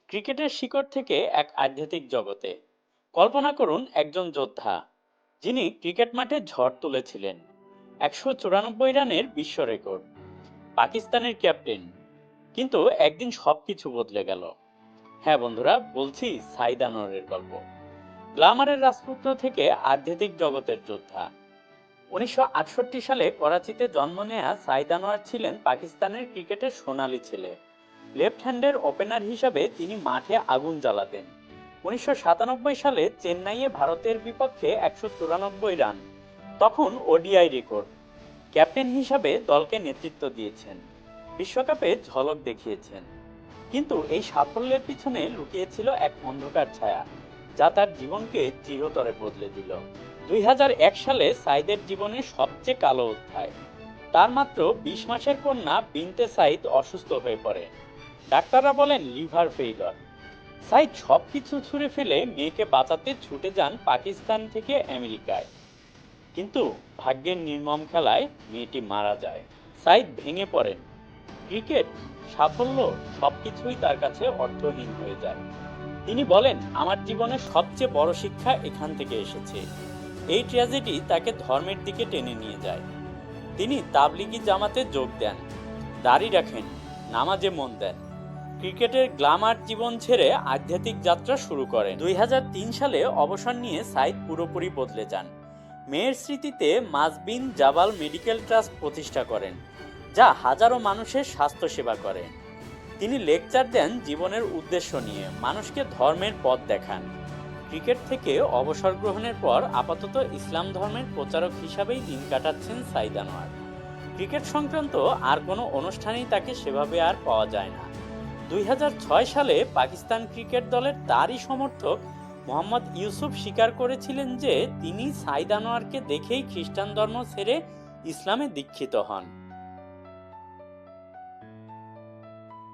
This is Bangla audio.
ক্রিকেটের শিকড় থেকে এক আধ্যাত্মিক জগতে। কল্পনা করুন একজন যোদ্ধা যিনি ক্রিকেট মাঠে ঝড় তুলেছিলেন। 194 রানের বিশ্ব রেকর্ড, পাকিস্তানের ক্যাপ্টেন। কিন্তু একদিন সবকিছু বদলে গেল। হ্যাঁ বন্ধুরা, বলছি সাইদ আনোয়ারের গল্প। গ্ল্যামারের রাজপুত্র থেকে আধ্যাত্মিক জগতের যোদ্ধা। 1968 সালে করাচিতে জন্ম নেয়া সাইদ আনোয়ার ছিলেন পাকিস্তানের ক্রিকেটের সোনালী ছেলে। লেফট হ্যান্ডের ওপেনার হিসাবে তিনি মাঠে আগুন জ্বালাতেন। 1997 সালে চেন্নাইয়ে ভারতের বিপক্ষে 194 রান, তখন ওডিআই রেকর্ড। ক্যাপ্টেন হিসাবে দলকে নেতৃত্ব দিয়েছেন, বিশ্বকাপে ঝলক দেখিয়েছেন। কিন্তু এই সাফল্যের পিছনে লুকিয়েছিল এক অন্ধকার ছায়া, যা তার জীবনকে চিরতরে বদলে দিল। 2001 সালে সাইদের জীবনের সবচেয়ে কালো অধ্যায়। তার মাত্র 20 মাসের কন্যা বিনতে সাইদ অসুস্থ হয়ে পড়ে। ডাক্তাররা বলেন লিভার ফেইলর। সাইদ সবকিছু ছুঁড়ে ফেলে মেয়েকে বাঁচাতে ছুটে যান পাকিস্তান থেকে আমেরিকায়। কিন্তু ভাগ্যের নির্মম খেলায় মেয়েটি মারা যায়। সাইদ ভেঙে পড়েন। ক্রিকেট, সাফল্য, সবকিছুই তার কাছে অর্থহীন হয়ে যায়। তিনি বলেন, আমার জীবনের সবচেয়ে বড় শিক্ষা এখান থেকে এসেছে। এই ট্র্যাজেডি তাকে ধর্মের দিকে টেনে নিয়ে যায়। তিনি তাবলিগি জামাতে যোগ দেন, দাড়ি রাখেন, নামাজে মন দেন। ক্রিকেটের গ্ল্যামার জীবন ছেড়ে আধ্যাত্মিক যাত্রা শুরু করেন। 2003 সালে অবসর নিয়ে সাইদ পুরোপুরি বদলে যান। মেয়ের স্মৃতিতে মাজবিন জাবাল মেডিকেল ট্রাস্ট প্রতিষ্ঠা করেন, যা হাজারো মানুষের স্বাস্থ্যসেবা করে। তিনি লেকচার দেন জীবনের উদ্দেশ্য নিয়ে, মানুষকে ধর্মের পথ দেখান। ক্রিকেট থেকে অবসর গ্রহণের পর আপাতত ইসলাম ধর্মের প্রচারক হিসাবেই দিন কাটাচ্ছেন সাইদ আনোয়ার। ক্রিকেট সংক্রান্ত আর কোনো অনুষ্ঠানেই তাকে সেভাবে আর পাওয়া যায় না। 2006 সালে পাকিস্তান ক্রিকেট দলের তারই সমর্থক মোহাম্মদ ইউসুফ স্বীকার করেছিলেন যে তিনি সাইদ আনোয়ারকে দেখেই খ্রিস্টান ধর্ম ছেড়ে ইসলামে দীক্ষিত হন।